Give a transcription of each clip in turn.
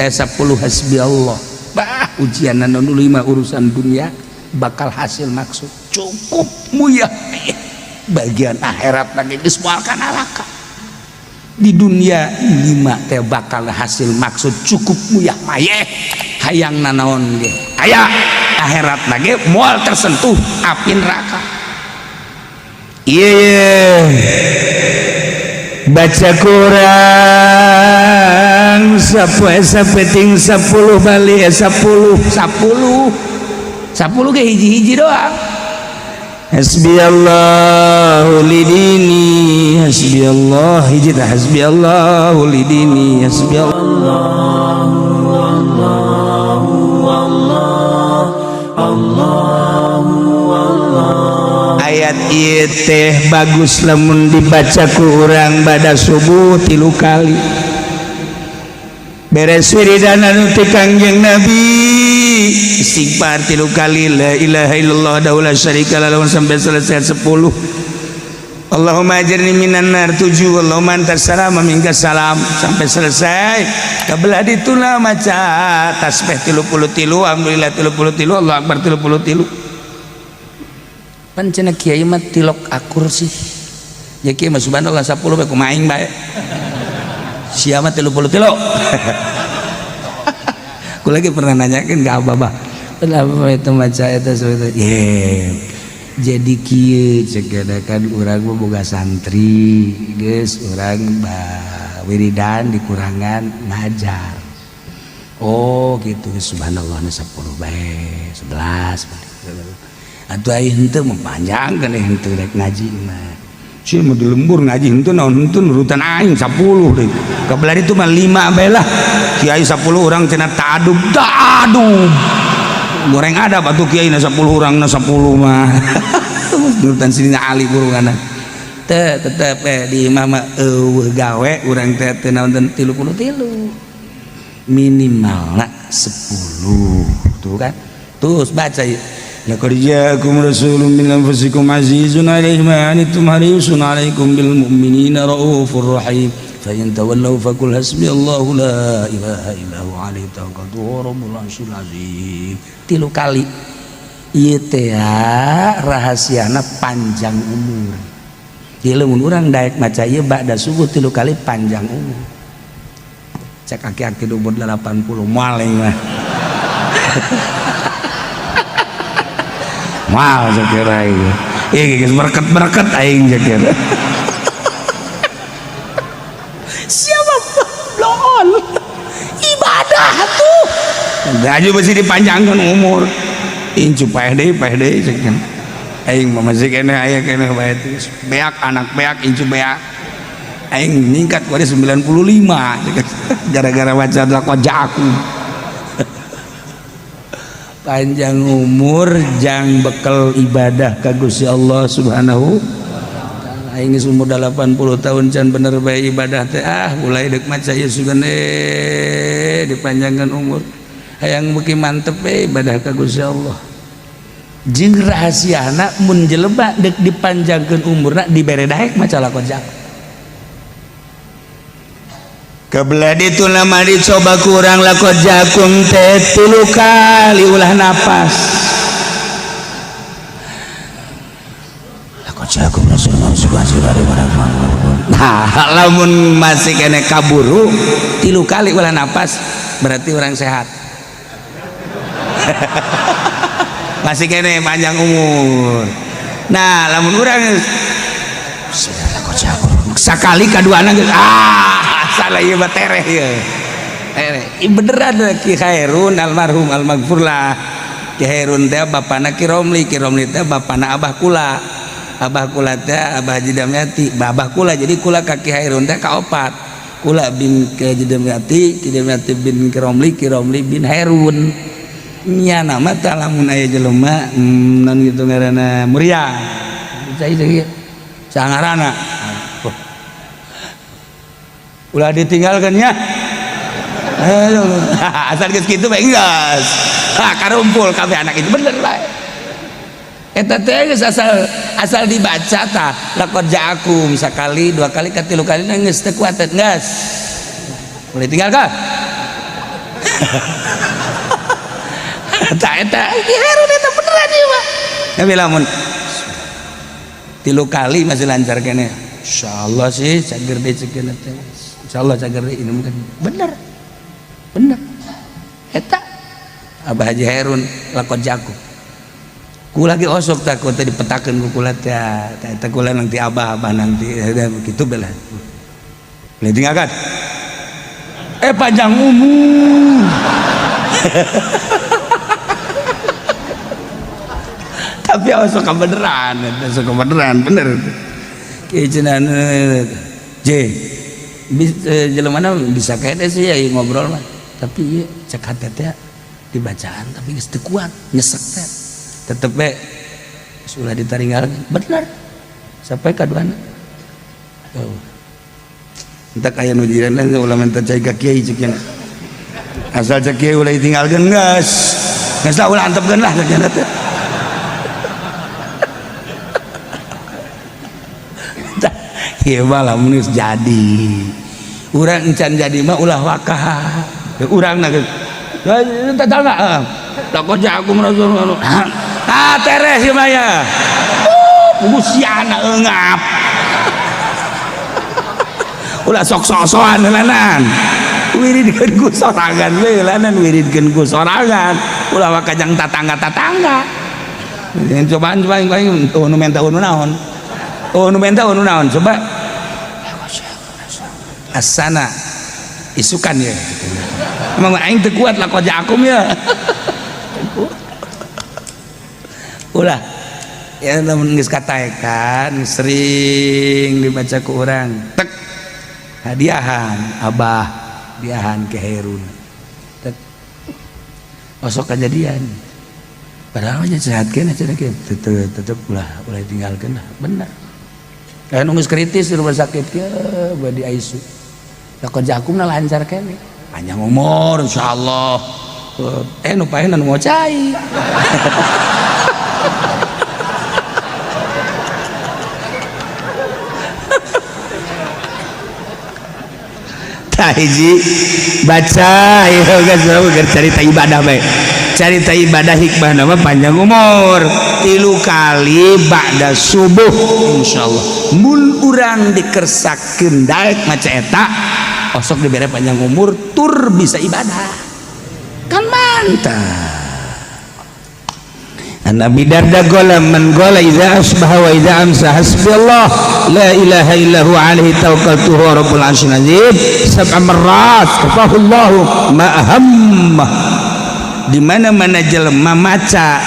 10 hasbi Allah bah ujian dulu 5 urusan dunia bakal hasil maksud cukup muyah bagian akhirat lagi dismualkan alaka di dunia 5 teh bakal hasil maksud cukup muyah mayeh hayang nanaon ge aya akhirat lagi moal tersentuh api neraka iya baca Quran sapeting 10 balik 10 ke hiji-hiji doang hasbiyallahu lidini hasbiyallah hiji tah hasbiyallahu lidini hasbiyallahu ayat ieu teh bagus lamun dibaca ku urang bada subuh 3 kali beres wiridan anu ti Kangjeng Nabi istighfar 3 kali la ilaha illallah daula syarika lahu sampai selesai 10 Allahumma ajirni minan nar 7 Allahumma antas salam minkas salam sampai selesai kabelah dituna maca tasbih 33 alhamdulillah 33 Allahu akbar 33 pancena kiai mah tilok akur sih ya kiai mah subhanallah 10 bae kumaing bae sia mah 33 aku lagi pernah nanyakan ke abah kenapa itu baca itu jadi kieu cek kan urang mah boga santri geus urang wiridan dikurangan ngajar oh gitu subhanallah 10 bae 11 atuh aing henteu mempanjangkeun henteu rek ngaji mah sia mah di lembur ngaji henteu naon henteu nurutan aing 10 deui kabelah itu mah 5 bae lah kiai 10 urang cenah ta'adub goreng ada batu kiai na 10 urang na 10 mah nurutan sidina Ali gurungana teh tetep di imam mah eueuh gawe urang teh teu naon 33 minimalna 10 tuh kan terus baca laqad ja'akum rasulun min anfusikum azizun 'alaihi ma anittum harisun 'alaikum bil mu'minina raufur rahim fa in tawallaw faqul hasbiyallahu la ilaha illa huwa 'alaihi tawakkaltu wa rabbul 'arsyil 'azim 3 kali ieu teh rahasiana panjang umur ieu lamun urang daek maca ieu ba'da subuh 3 kali panjang umur cek aki-aki umur 80 maling mah mal sakira ieu geus berket aing sakira siapa lool ibadah tuh gaji masih dipanjangkan umur incu paeh deui sakira aing mah masih keneh aya keneh bae beak anak beak incu beak aing ningkat ku 95 gara-gara baca laqad ja'akum panjang umur jang bekal ibadah ka Gusti Allah Subhanahu aing geus umur 80 tahun can bener bae ibadah teh mulai deuk maca ieu sugan dipanjangkan umur hayang beuki mantep ibadah ka Gusti Allah jeung rahasiana mun jelema deuk dipanjangkeun umurna dibere daek maca laqad ja'akum kabelah ditu lama dicoba kurang laqad ja'akum teh 3 kali ulah napas laqad ja'akum rasulun nah lamun masih kene kaburu 3 kali ulah napas berarti orang sehat masih kene panjang umur nah lamun urang laqad ja'akum sakali kaduana geus salah ieu mah tereh ieu beneran Ki Khairun almarhum almaghfur lah Ki Khairun teh bapana Ki Romli teh bapana abah kula teh abah Haji Damyati babah kula jadi kula ka Ki Khairun teh kaopat kula bin Ki Haji Damyati bin Ki Romli bin Khairun nya nama teh lamun aya jelema naon kitu ngaranna Muria cai deui sangarana ulah ditinggalkan ya asal geus kitu bae geus karumpul kabeh anak itu bener bae eta teh geus asal dibaca tah laqad ja'akum sakali 2 kali ka 3 kali geus teu kuat geus boleh tinggalkan eta Herun eta beneran ieu mah. Tapi lamun 3 kali masih lancar kene. Insyaallah sih cager deui cekeun teh. Insyaallah cager deui ini mungkin bener. Bener. Eta Abah Haji Herun lakon jago. Ku lagi osok takut tadi dipetakeun ku kula teh. Eta kula nanti abah nanti begitu belah. Boleh tinggalkan. Panjang umur. Tapi osok beneran, bener. Kieunan jelema bisa kene sih ya ngobrol mah. Tapi ieu cek hate teh dibacaan tapi geus teu kuat, nyesek teh. Tetep we sudah ditaringgal bener. Sampai kaduana. Entah kaya nujiran lah ulama entah cai ka kiai ceuk asal cek kiai ulah ditinggalkeun geus lah ulah antepkeun lah ceuk teh. Ieu mah lamun geus jadi urang encan jadi mah ulah wakah urangna geus tadalna laqad ja'akum rasulun teres ieu mah ya pugusiana eungap ulah sok-sokan lanan wiridkeun ku sorangan we lanan wiridkeun ku sorangan ulah wakajang tatangga cobaan nu menta nu naon nu menta nu naon coba asana isukan ya emang aing teu kuat lah koja akum ya ulah ya lamun geus kataekan sering dibaca ku urang tek hadiahan abah hadiahan ke Herun osok kejadian padahal aja sehat kena tetep ulah tinggalkan lah bener kayak nunggu kritis di rumah sakit ya badi aisu lakon jakum na lancar kene panjang umur insyaallah nu paenan mau cai hiji baca ya guys cerita ibadah baik cerita ibadah hikmah nama panjang umur 3 kali ba'da subuh insyaallah mun urang dikersakeun daek maca eta osok dibere panjang umur tur bisa ibadah kan mantap. Nabi Darda gola man gola idza asbaha wa idza amsa hasbiyallah la ilaha illahu alaihi tawakkaltu huwa rabbul arsyil azim sab'a marrat kafahullahu ma ahamma. Di mana-mana jelema maca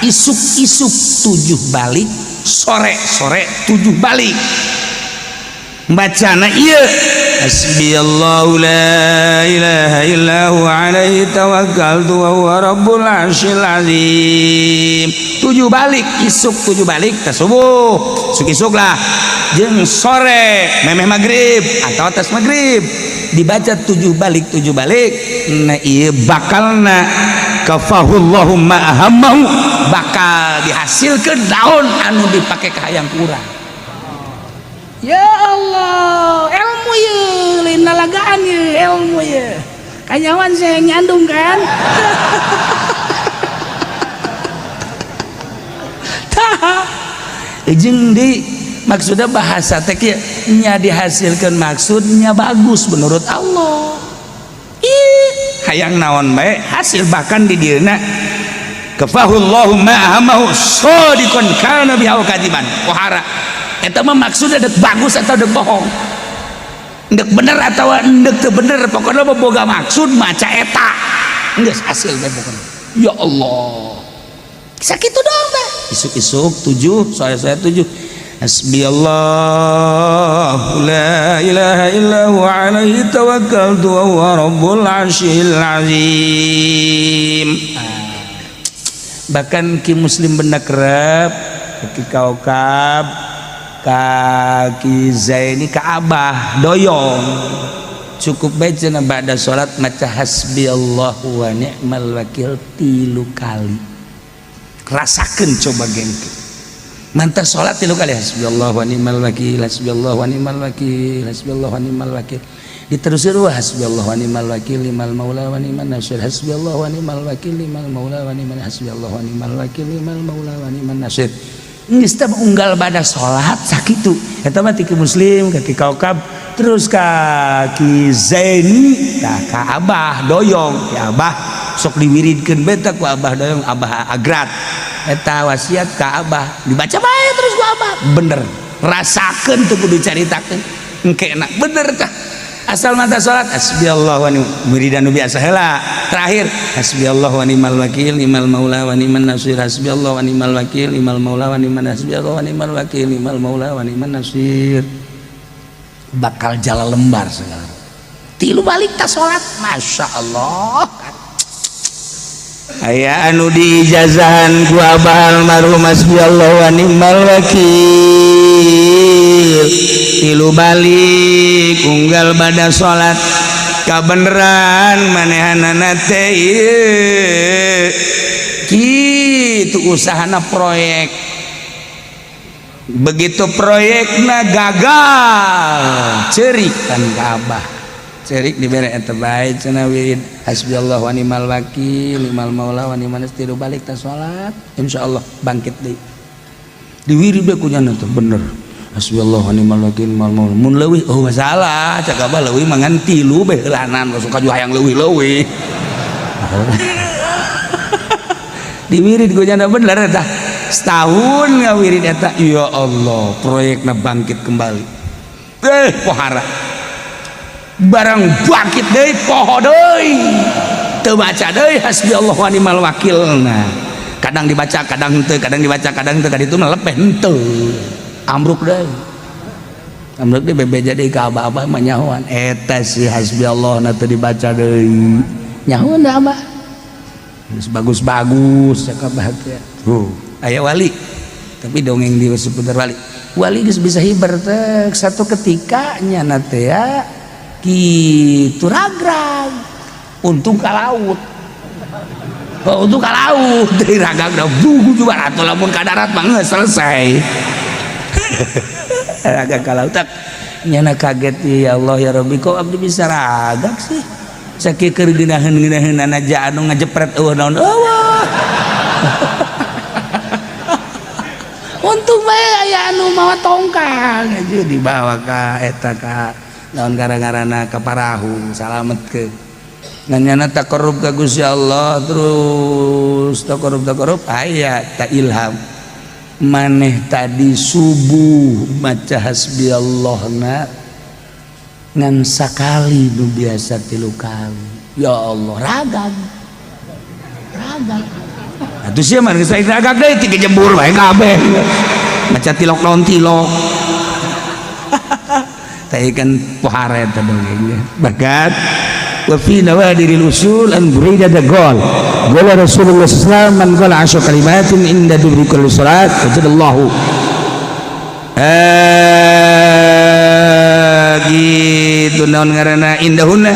isuk-isuk 7 balik sore-sore 7 balik bacana ieu hasbiyallahu la ilaha illahu alaihi tawakkaltu wa huwa rabbul arsyil azim 7 balik isuk 7 balik tas subuh isuk lah jeung sore memeh maghrib atau atas maghrib dibaca 7 balik nah ieu bakalna kafahullahu ma ahammahu bakal dihasilkeun daun anu dipake ka hayang kurang. Ya Allah, ilmu ya, lain nalagaan ya, ilmu ya. Kanyawan saya nyandung kan. Tah, jeung di maksudnya bahasa teh nya dihasilkan maksudnya bagus menurut Allah. Hayang naon bae hasil bahkan di dieuna kafahullahu ma ahamahu shadiqan kana biha kadiban wahara. Eta mah maksudnya dek bagus atau dek bohong dek bener atau dek teu bener pokoknya boga maksud maca eta geus hasil teh pokoknya ya Allah sakitu doang teh isuk-isuk 7 saya 7 hasbiyallah la ilaha illahu alaihi tawakkaltu wa huwa rabbul arsyil azim. Bahkan ki muslim benda kerap ki kaukab kaki Zaini ka Abah doyong cukup baca ba'da salat maca hasbiyallahu wa ni'mal wakil 3 kali rasakeun coba gengke mantap salat 3 kali hasbiyallahu wa ni'mal wakil hasbiyallahu wa ni'mal wakil hasbiyallahu wa ni'mal wakil diterusir wa hasbiyallahu wa ni'mal wakil ni'mal maula wa ni'man nasir hasbiyallahu wa ni'mal wakil ni'mal maula wa ni'man hasbiyallahu wa ni'mal wakil ni'mal maula wa ni'man nasir. Geus teh unggal bada salat sakitu eta mah ti Muslim kaki Kaukab terus kaki Zaini ka Abah Doyong ya Abah sok diwiridkeun beta ku Abah Doyong Abah Agrat eta wasiat ka Abah dibaca bae terus ku Abah bener rasakeun teu kudu dicaritakeun engke enak bener tah asal mata salat hasbiyallahu wa ni'mal wiridan nu biasa heula terakhir hasbiyallahu wa ni'mal wakil ni'mal maula wa ni'man nasir hasbiyallahu wa ni'mal wakil ni'mal maula wa ni'man hasbiyallahu wa ni'mal wakil ni'mal maula wa ni'man nasir bakal jala lembar segala tilu balik tas salat masya Allah aya anu diijazahan ku Abah almarhum hasbiyallahu wa ni'mal wakil tilu balik unggal bada salat kabeneran manehanana teh kitu usahana proyek begitu proyekna gagal cerik kan ka Abah cerik dibere eta bae cenah wirid hasbiyallahu wa ni'mal wakil ni'mal maula wa ni'man nasir balik ta salat insyaallah bangkit deui diwirid bae ku nya teh bener hasbiyallahu wa ni'mal wakil ni'mal maula mun leuwih oh masalah cak Abah leuwih mangan tilu bae heulanan suka ju hayang leuwih-leuwih diwirid ku nya bener eta setahun ngawirid eta ya Allah proyekna bangkit kembali pohara barang bangkit deui poho deui teu baca deui hasbiyallahu wa ni'mal wakil nah kadang dibaca kadang henteu kadang dibaca kadang henteu kaditu mah lepeh henteu ambruk deui bebeja deui ka Abah mah nyahoan eta si hasbiyallahu na teu dibaca deui nyahoan da Abah geus bagus-bagus cak Abah teh aya wali tapi dongeng di seputar wali geus bisa hibar teh satu ketika nya na teh ya kitu ragrag untung ka laut untung ka laut dari ragrag da bugu juga atuh lamun ka darat mah geus selesai ragrag ka laut tak nyana kaget ya Allah ya Rabbi kok abdi bisa ragrag sih sakieu keur geunaheun-geunaheunana ja anu ngajepret eueuh naon eueuh untung bae aya anu mawa tongkang aja dibawa ka eta ka naon gara-garana ka Parahu salametkeun nganyana taqarrub ka Gusti Allah terus taqarrub aya ta ilham maneh tadi subuh maca hasbiyallahna ngan sakali nu biasa 3 kali ya Allah ragag atuh sia mah geus ragag deui ti jebur bae kabeh maca tilok naon tilok teh kan pohara eta dongengnya bakat wa fi nawadiril usul an burida da gol qala Rasulullah sallallahu alaihi wasallam man qala 10 kalimatin inda dubri kulli salat wajadallahu gitu naon ngaranna indahuna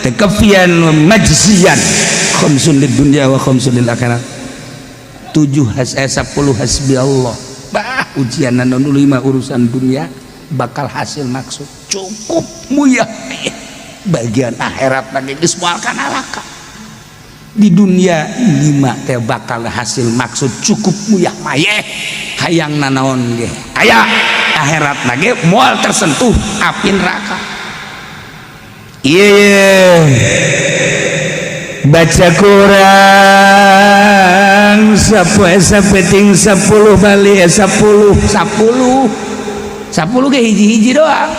takaffiyan wa majziyan khamsun lid dunya wa khamsun lil akhirat 10 hasbi Allah bah ujian naon 5 urusan dunia bakal hasil maksud cukup muyah bagian akhirat lagi geus moal kana neraka di dunia 5 teh bakal hasil maksud cukup muyah mayeh hayang nanaon ge aya akhirat lagi moal tersentuh api neraka iya baca Quran sapeting 10 bali 10 ke hiji-hiji doang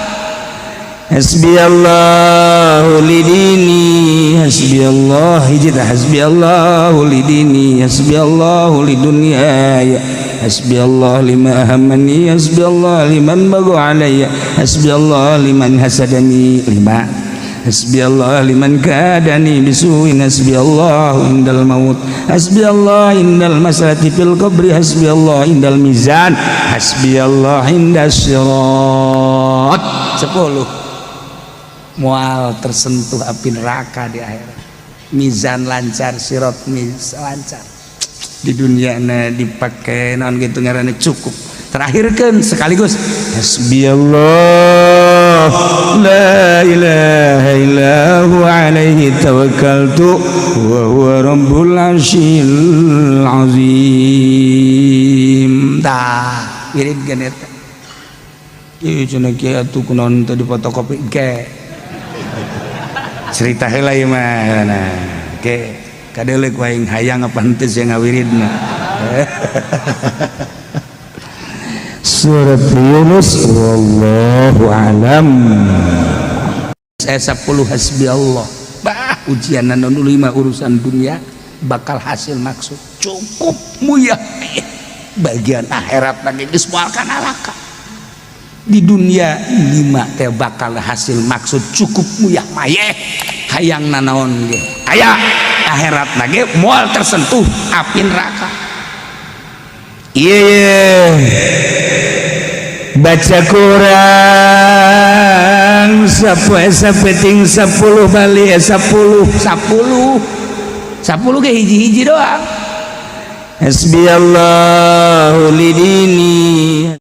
hasbiyallahu lidini hasbiyallah hiji hasbiyallahu lidini hasbiyallahu lidunya hasbiyallah lima ahamani hasbiyallah liman bagu alayya hasbiyallah liman hasadani 5 hasbiyallah liman kadani bisuin hasbiyallah indal maut hasbiyallah indal masalati fil qabri hasbiyallah indal mizan hasbiyallah indas sirat 10 mual tersentuh api neraka di akhirat mizan lancar sirat lancar di dunia dipakai naon gitu ngaranna cukup terakhir kan sekaligus hasbiyallah la ilaha illa huwa alaihi tawakkaltu wa huwa rabbul arsyil azim. Tah wirid genet ieu cenah kieu atuh kunaon teu difotokopi ke cerita heula ieu mah nah ke kadeulek wae hayang apa henteu sia ngawiridna. Surat Yunus wallahu alam. Saya 10 hasbi Allah. Bah ujian anu 5 urusan dunia bakal hasil maksud cukup muyah. Bagian akhirat lagi geus moal kana neraka. Di dunia 5 teh bakal hasil maksud cukup muyah mayeh hayang nanaon ge. Aya akhirat lagi moal tersentuh api neraka. Iya baca Quran sapeting 10 bali 10 ke hiji-hiji doang. Hasbiyallahu lidini.